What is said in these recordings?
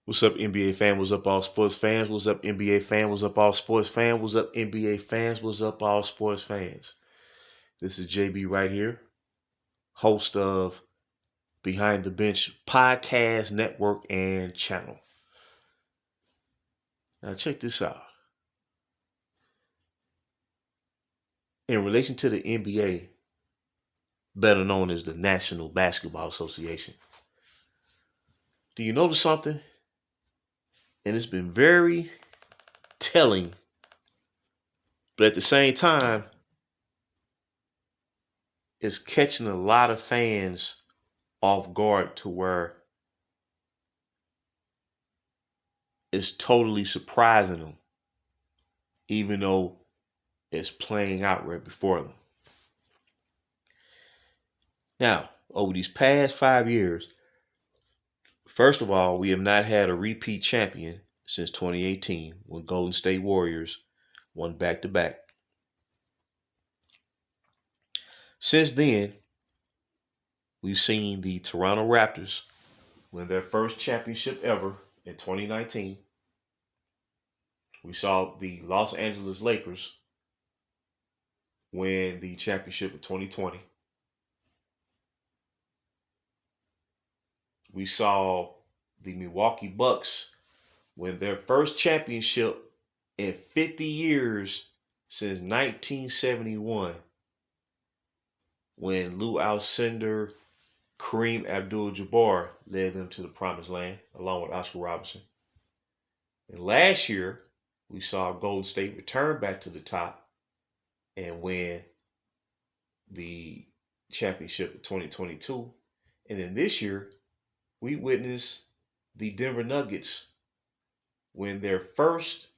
What's up, NBA fan? What's up, all sports fans? What's up, NBA fan? What's up, all sports fans? What's up, NBA fans? What's up, all sports fans? This is JB right here, host of Behind the Bench podcast network and channel. Now, check this out. In relation to the NBA, better known as the National Basketball Association, do you notice something? And it's been very telling, but at the same time, it's catching a lot of fans off guard to where it's totally surprising them, even though it's playing out right before them. Now, over these past 5 years, first of all, we have not had a repeat champion since 2018 when Golden State Warriors won back-to-back. Since then, we've seen the Toronto Raptors win their first championship ever in 2019. We saw the Los Angeles Lakers win the championship in 2020. We saw the Milwaukee Bucks win their first championship in 50 years since 1971 when Lou Alcindor, Kareem Abdul-Jabbar led them to the promised land along with Oscar Robertson. And last year, we saw Golden State return back to the top and win the championship in 2022. And then this year, we witnessed the Denver Nuggets win their first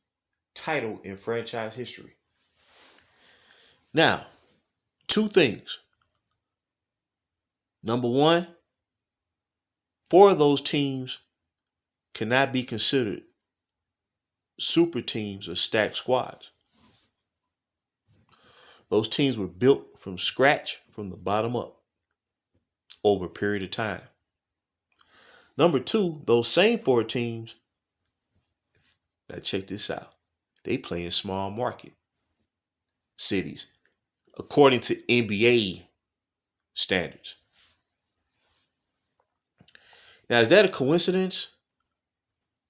title in franchise history. Now, two things. Number one, 4 of those teams cannot be considered super teams or stacked squads. Those teams were built from scratch, from the bottom up, over a period of time. Number two, those same 4 teams, now check this out, they play in small market cities, according to NBA standards. Now, is that a coincidence,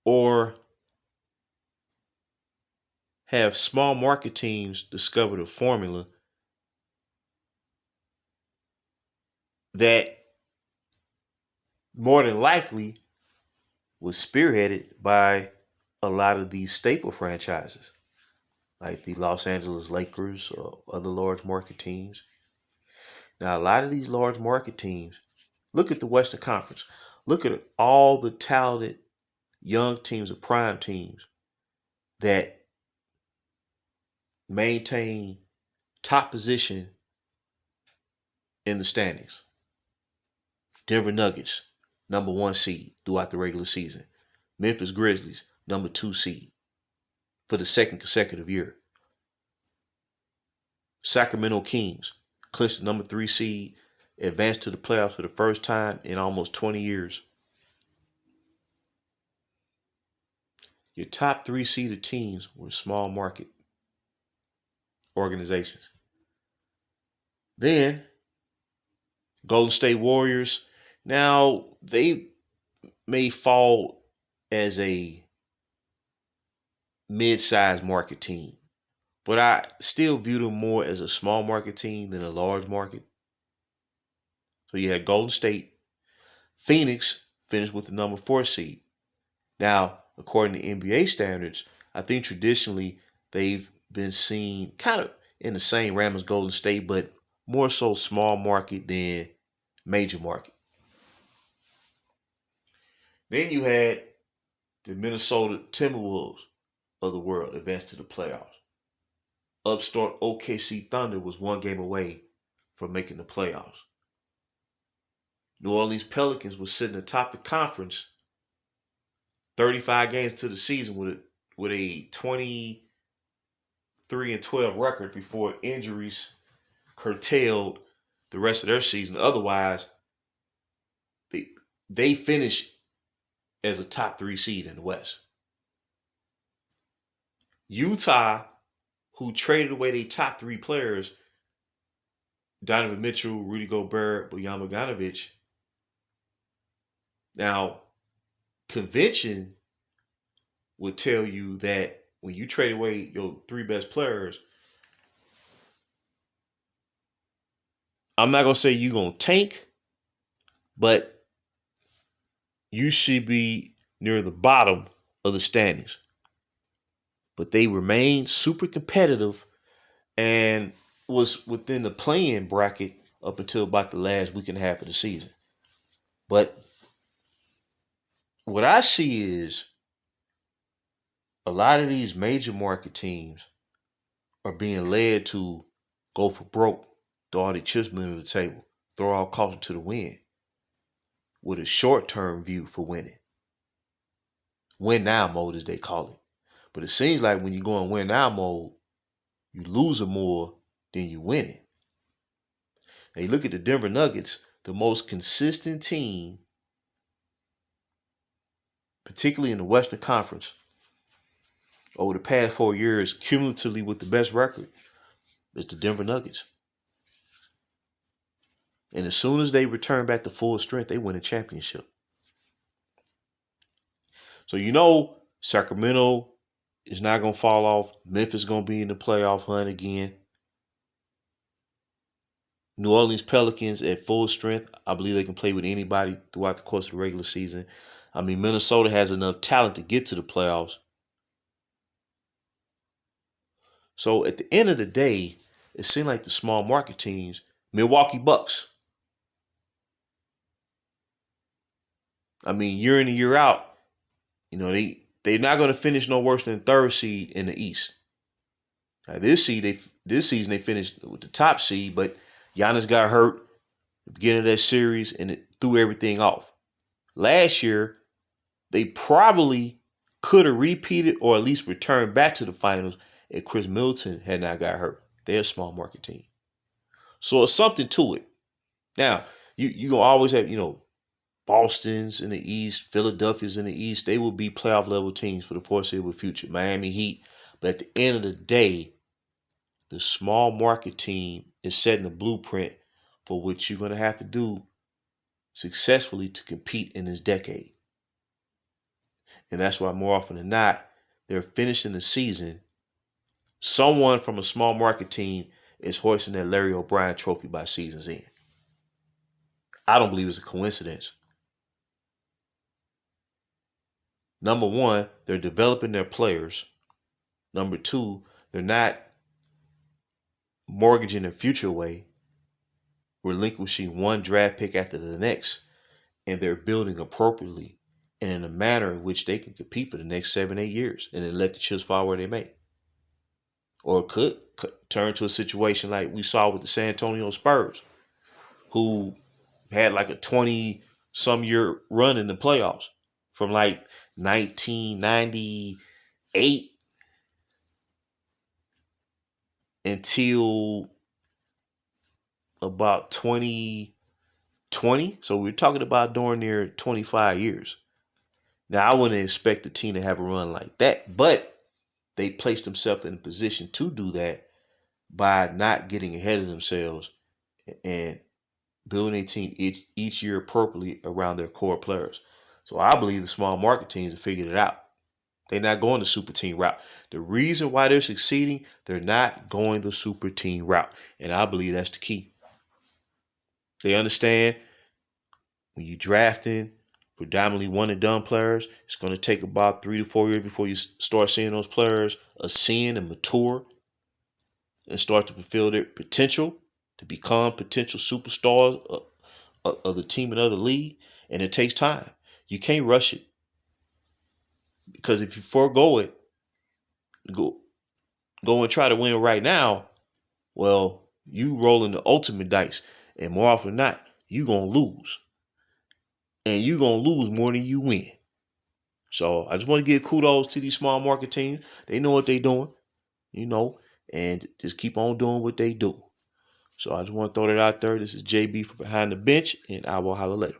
or have small market teams discovered a formula that more than likely was spearheaded by a lot of these staple franchises, like the Los Angeles Lakers or other large market teams? Now, a lot of these large market teams, look at the Western Conference. Look at all the talented young teams or prime teams that maintain top position in the standings. Denver Nuggets, number 1 seed throughout the regular season. Memphis Grizzlies, number 2 seed for the second consecutive year. Sacramento Kings clinched the number 3 seed, advanced to the playoffs for the first time in almost 20 years. Your top 3 seeded teams were small market organizations. Then, Golden State Warriors, now they may fall as a mid-sized market team, but I still view them more as a small market team than a large market. So you had Golden State. Phoenix finished with the number 4 seed. Now, according to NBA standards, I think traditionally they've been seen kind of in the same realm as Golden State, but more so small market than major market. Then you had the Minnesota Timberwolves of the world advance to the playoffs. Upstart OKC Thunder was 1 game away from making the playoffs. New Orleans Pelicans was sitting atop the conference 35 games to the season with a 23-12 record before injuries curtailed the rest of their season. Otherwise, they finished as a top 3 seed in the West. Utah, who traded away their top 3 players, Donovan Mitchell, Rudy Gobert, Bojan Bogdanovic. Now, convention would tell you that when you trade away your 3 best players, I'm not going to say you're going to tank, but you should be near the bottom of the standings. But they remained super competitive and was within the play-in bracket up until about the last week and a half of the season. But what I see is a lot of these major market teams are being led to go for broke, throw all the chips middle of the table, throw all caution to the wind with a short-term view for winning. Win now mode, as they call it. But it seems like when you go in win now mode, you lose more than you win it. Now you look at the Denver Nuggets, the most consistent team, particularly in the Western Conference, over the past 4 years, cumulatively with the best record, is the Denver Nuggets. And as soon as they return back to full strength, they win a championship. So you know Sacramento is not going to fall off. Memphis is going to be in the playoff hunt again. New Orleans Pelicans at full strength. I believe they can play with anybody throughout the course of the regular season. I mean, Minnesota has enough talent to get to the playoffs. So at the end of the day, it seemed like the small market teams, Milwaukee Bucks. I mean, year in and year out, you know, they're not going to finish no worse than 3rd seed in the East. Now, this season they finished with the top seed, but Giannis got hurt at the beginning of that series and it threw everything off. Last year, they probably could have repeated or at least returned back to the finals if Chris Middleton had not got hurt. They're a small market team. So it's something to it. Now, you're going to always have, Boston's in the East, Philadelphia's in the East. They will be playoff level teams for the foreseeable future. Miami Heat. But at the end of the day, the small market team is setting the blueprint for what you're going to have to do successfully to compete in this decade. And that's why more often than not, they're finishing the season. Someone from a small market team is hoisting that Larry O'Brien trophy by season's end. I don't believe it's a coincidence. Number one, they're developing their players. Number two, they're not mortgaging their future away, relinquishing one draft pick after the next, and they're building appropriately and in a manner in which they can compete for the next 7-8 years and then let the chips fall where they may. Or it could turn to a situation like we saw with the San Antonio Spurs, who had like a 20-some year run in the playoffs from like 1998 until about 2020. So we're talking about darn near 25 years. Now, I wouldn't expect the team to have a run like that, but they placed themselves in a position to do that by not getting ahead of themselves and building a team each year appropriately around their core players. So I believe the small market teams have figured it out. They're not going the super team route. The reason why they're succeeding, they're not going the super team route. And I believe that's the key. They understand when you're drafting predominantly one and done players, it's going to take about 3 to 4 years before you start seeing those players ascend and mature and start to fulfill their potential to become potential superstars of the team and of the league. And it takes time. You can't rush it. Because if you forego it, go and try to win right now, well, you rolling the ultimate dice. And more often than not, you're going to lose. And you're going to lose more than you win. So I just want to give kudos to these small market teams. They know what they're doing, and just keep on doing what they do. So I just want to throw that out there. This is JB from Behind the Bench, and I will holler later.